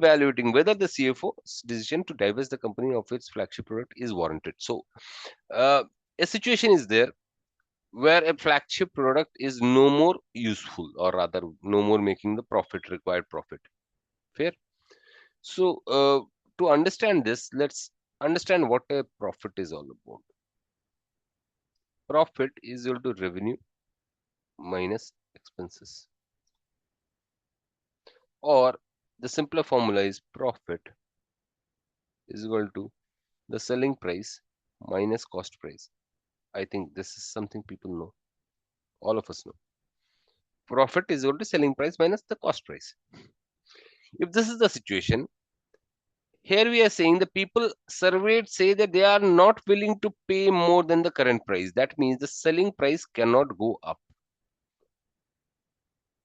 evaluating whether the CFO's decision to divest the company of its flagship product is warranted. So, uh, a situation is there where a flagship product is no more useful, or rather, no more making the required profit. Fair. So, to understand this, let's understand what a profit is all about. Profit is equal to revenue minus expenses, or the simpler formula is profit is equal to the selling price minus cost price. I think this is something people know, all of us know. Profit is equal to selling price minus the cost price. If this is the situation, here we are saying the people surveyed say that they are not willing to pay more than the current price. That means the selling price cannot go up.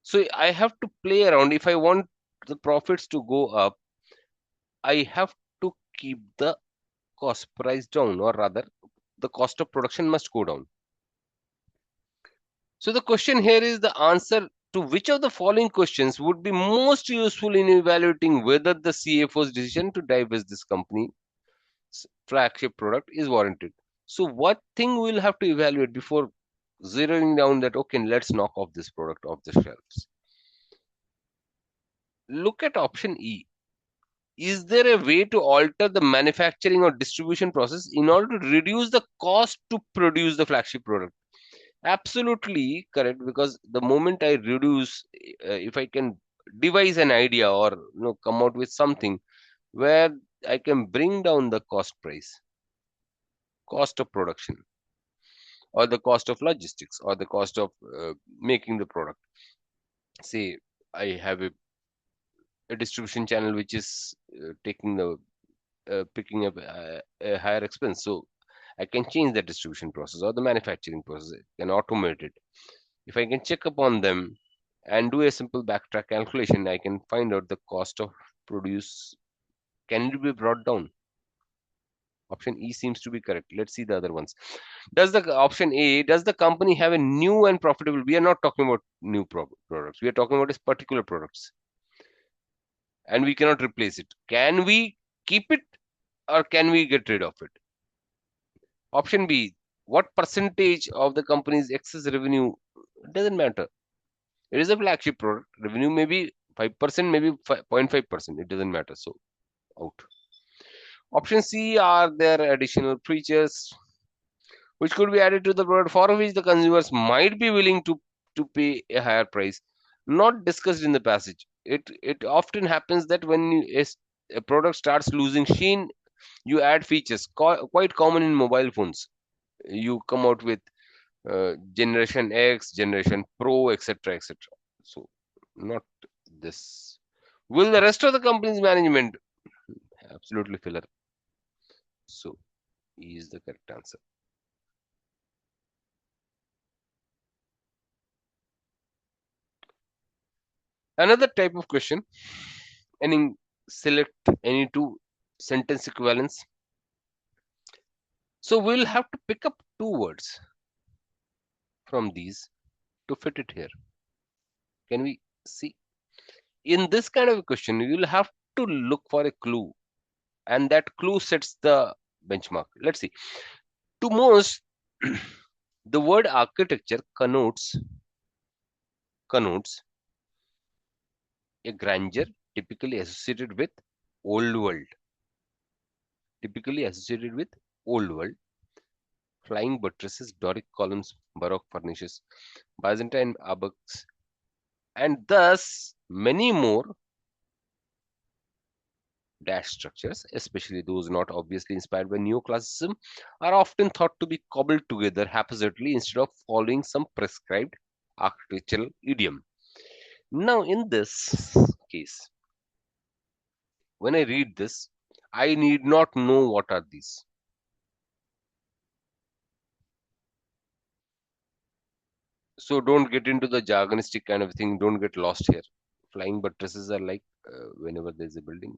So I have to play around. If I want the profits to go up, I have to keep the cost price down, or rather, the cost of production must go down. So the question here is the answer to which of the following questions would be most useful in evaluating whether the CFO's decision to divest this company's flagship product is warranted. So what thing we'll have to evaluate before zeroing down that, okay, let's knock off this product off the shelves. Look at option E. Is there a way to alter the manufacturing or distribution process in order to reduce the cost to produce the flagship product? Absolutely correct, because the moment I reduce, if I can devise an idea, or come out with something where I can bring down the cost price, cost of production, or the cost of logistics, or the cost of making the product. Say I have a distribution channel which is taking the picking up a higher expense, so I can change the distribution process or the manufacturing process, I can automate it. If I can check upon them and do a simple backtrack calculation, I can find out the cost of produce. Can it be brought down? Option E seems to be correct. Let's see the other ones. Does the option A, does the company have a new and profitable? We are not talking about new products. We are talking about its particular products, and we cannot replace it. Can we keep it, or can we get rid of it? Option B, what percentage of the company's excess revenue? It doesn't matter. It is a flagship product. Revenue may be 5%, maybe 0.5%. It doesn't matter. So, out. Option C, are there additional features which could be added to the product for which the consumers might be willing to pay a higher price? Not discussed in the passage. It often happens that when a product starts losing sheen, you add features, quite common in mobile phones. You come out with generation X, generation Pro, etc., etc. So, not this. Will the rest of the company's management? Absolutely filler. So, E is the correct answer. Another type of question, any select any two sentence equivalents. So we'll have to pick up two words from these to fit it here. Can we see? In this kind of a question, you'll have to look for a clue, and that clue sets the benchmark. Let's see. To most, the word architecture connotes a grandeur typically associated with old world, typically associated with old world, flying buttresses, Doric columns, Baroque furnishes, Byzantine arcs, and thus many more dash structures, especially those not obviously inspired by neoclassicism, are often thought to be cobbled together haphazardly instead of following some prescribed architectural idiom. Now, in this case, when I read this, I need not know what are these. So don't get into the jargonistic kind of thing. Don't get lost here. Flying buttresses are like whenever there's a building,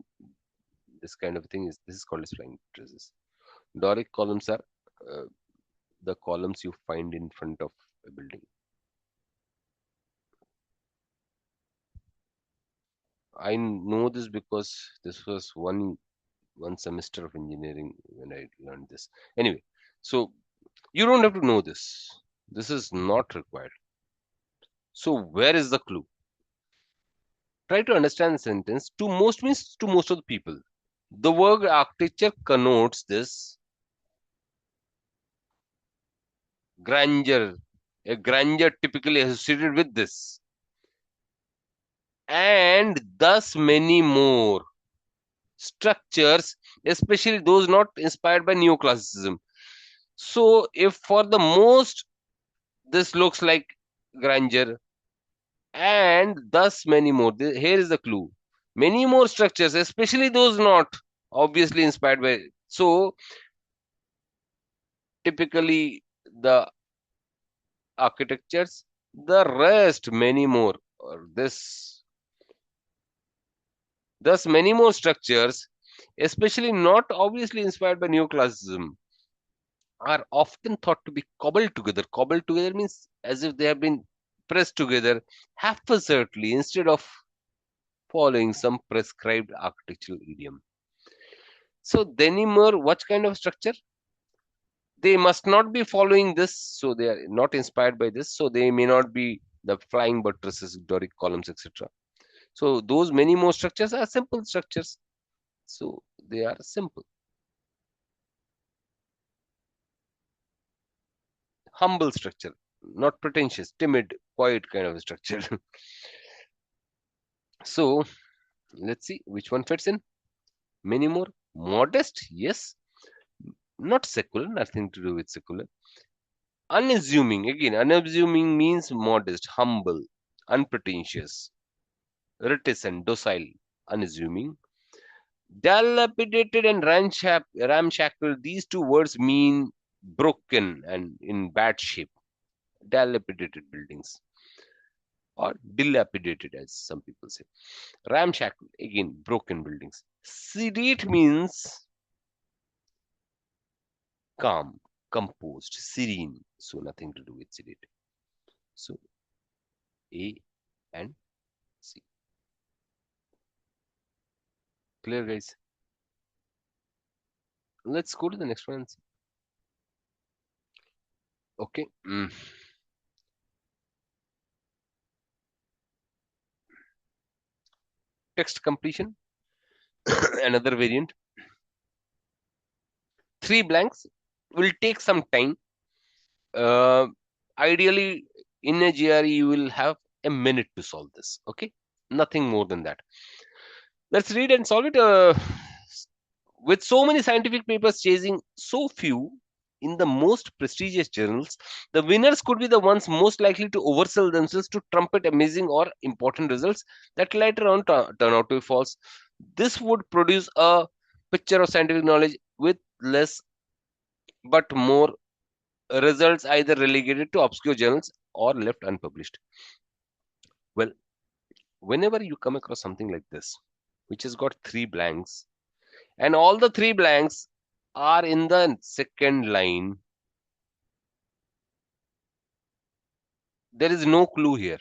this kind of thing is this is called as flying buttresses. Doric columns are uh, the columns you find in front of a building. I know this because this was one semester of engineering when I learned this. Anyway, so you don't have to know this. This is not required. So where is the clue? Try to understand the sentence. To most means to most of the people. The word architecture connotes this grandeur, a grandeur typically associated with this, and thus many more structures, especially those not inspired by neoclassicism. So, if for the most this looks like grandeur, and thus many more, here is the clue. Many more structures, especially those not obviously inspired by. So, typically the architectures, the rest, many more. Or this, thus many more structures, especially not obviously inspired by neoclassicism, are often thought to be cobbled together. Cobbled together means as if they have been pressed together haphazardly instead of following some prescribed architectural idiom. So, Denimur, what kind of structure? They must not be following this, so they are not inspired by this, so they may not be the flying buttresses, Doric columns, etc. So, those many more structures are simple structures. So, they are simple, humble structure, not pretentious, timid, quiet kind of a structure. So, let's see which one fits in. Many more. Modest, yes. Not secular, nothing to do with secular. Unassuming, again, unassuming means modest, humble, unpretentious, reticent, docile, unassuming. Dilapidated and ramshackle, these two words mean broken and in bad shape. Dilapidated buildings, or dilapidated, as some people say. Ramshackle, again, broken buildings. Sedate means calm, composed, serene. So nothing to do with sedate. So A and C. Clear, guys? Let's go to the next one. Okay. Text completion, another variant. Three blanks will take some time. Uh, Ideally, in a GRE, you will have a minute to solve this. Okay. Nothing more than that. Let's read and solve it. With so many scientific papers chasing so few in the most prestigious journals, the winners could be the ones most likely to oversell themselves to trumpet amazing or important results that later on turn out to be false. This would produce a picture of scientific knowledge with less but more results either relegated to obscure journals or left unpublished. Well, whenever you come across something like this, which has got three blanks, and all the three blanks are in the second line, there is no clue here.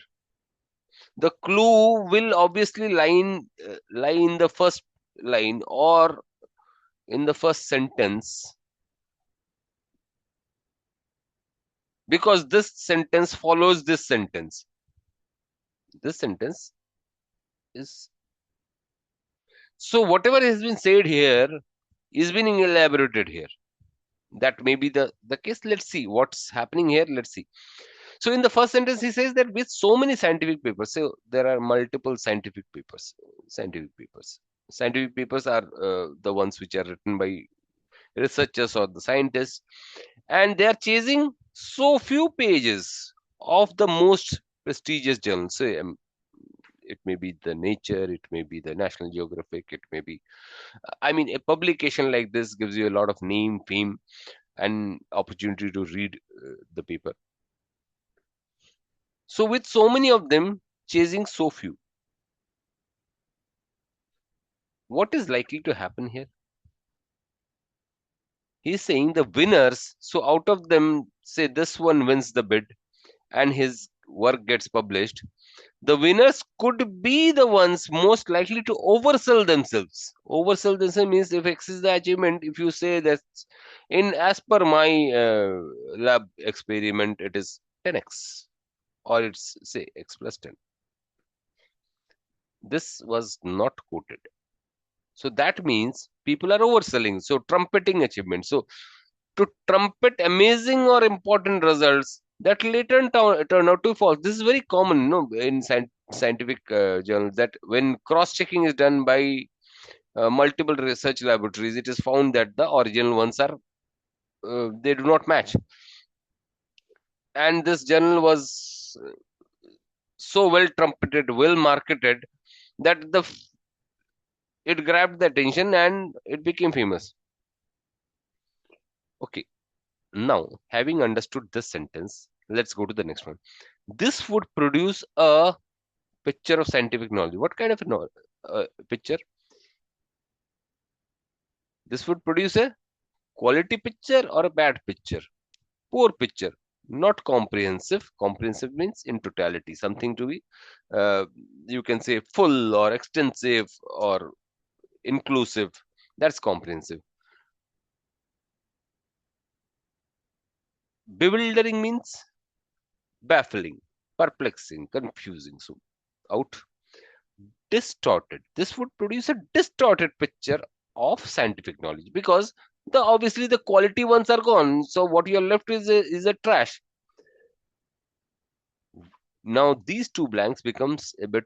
The clue will obviously lie in the first line or in the first sentence, because this sentence follows this sentence. This sentence is, so whatever has been said here is being elaborated here. That may be the case. Let's see what's happening here. Let's see. So in the first sentence, he says that with so many scientific papers, so there are multiple scientific papers. Scientific papers. Scientific papers are the ones which are written by researchers or the scientists, and they are chasing so few pages of the most prestigious journals. So, it may be the Nature, it may be the National Geographic, it may be. I mean, a publication like this gives you a lot of name, fame, and opportunity to read the paper. So, with so many of them chasing so few, what is likely to happen here? He's saying the winners, so out of them, say this one wins the bid and his work gets published. The winners could be the ones most likely to oversell themselves. Oversell themselves means if X is the achievement, if you say that in as per my lab experiment, it is 10x or it's say x plus 10. This was not quoted. So that means people are overselling. So trumpeting achievements. So to trumpet amazing or important results that later turn out to false. This is very common, in scientific journals that when cross-checking is done by multiple research laboratories, it is found that the original ones are they do not match. And this journal was so well trumpeted, well marketed that it grabbed the attention and it became famous. Okay, now having understood this sentence, let's go to the next one. This would produce a picture of scientific knowledge. What kind of a picture? This would produce a quality picture or a bad picture? Poor picture, not comprehensive. Comprehensive means in totality, something to be, uh, you can say, full or extensive or inclusive. That's comprehensive. Bewildering means baffling, perplexing, confusing. So, out. Distorted. This would produce a distorted picture of scientific knowledge because the obviously the quality ones are gone. So what you're left is a trash. Now these two blanks becomes a bit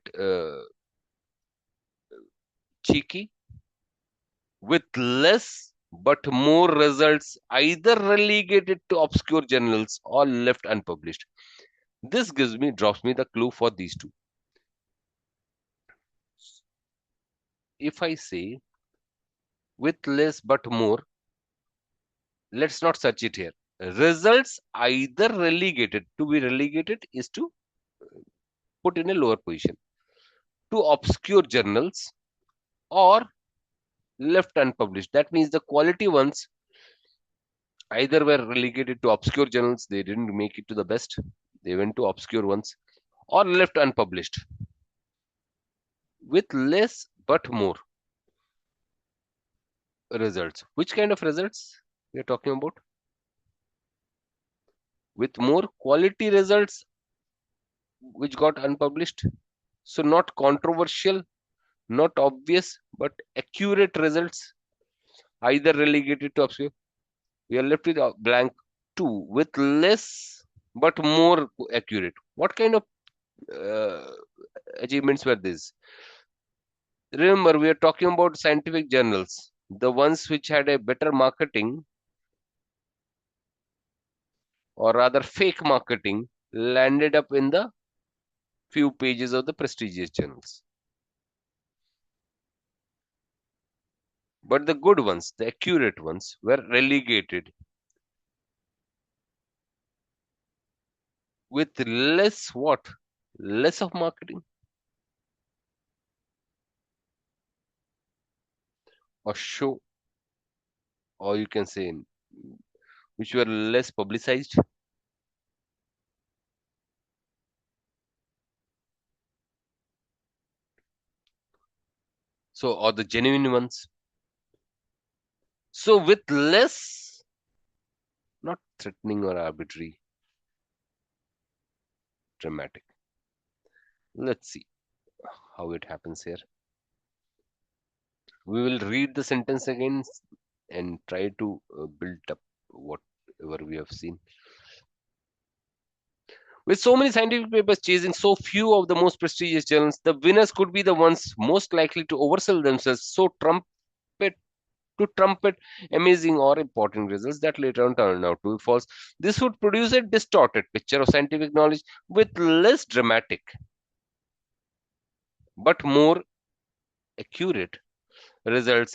cheeky. With less but more results either relegated to obscure journals or left unpublished. This drops me the clue for these two. If I say with less but more, let's not search it here. Results either relegated. To be relegated is to put in a lower position. To obscure journals or left unpublished. That means the quality ones either were relegated to obscure journals, they didn't make it to the best, they went to obscure ones, or left unpublished. With less but more results. Which kind of results we are talking about? With more quality results which got unpublished. So not controversial, not obvious, but accurate results, either relegated to obscure. We are left with a blank two with less but more accurate. What kind of uh, achievements were these? Remember, we are talking about scientific journals, the ones which had a better marketing, or rather fake marketing, landed up in the few pages of the prestigious journals. But the good ones, the accurate ones, were relegated with less what? Less of marketing or show, or you can say which were less publicized. So, or the genuine ones. So, with less, not threatening or arbitrary, dramatic. Let's see how it happens here. We will read the sentence again and try to build up whatever we have seen. With so many scientific papers chasing so few of the most prestigious journals, the winners could be the ones most likely to oversell themselves. So trumpet amazing or important results that later on turn out to be false. This would produce a distorted picture of scientific knowledge with less dramatic but more accurate results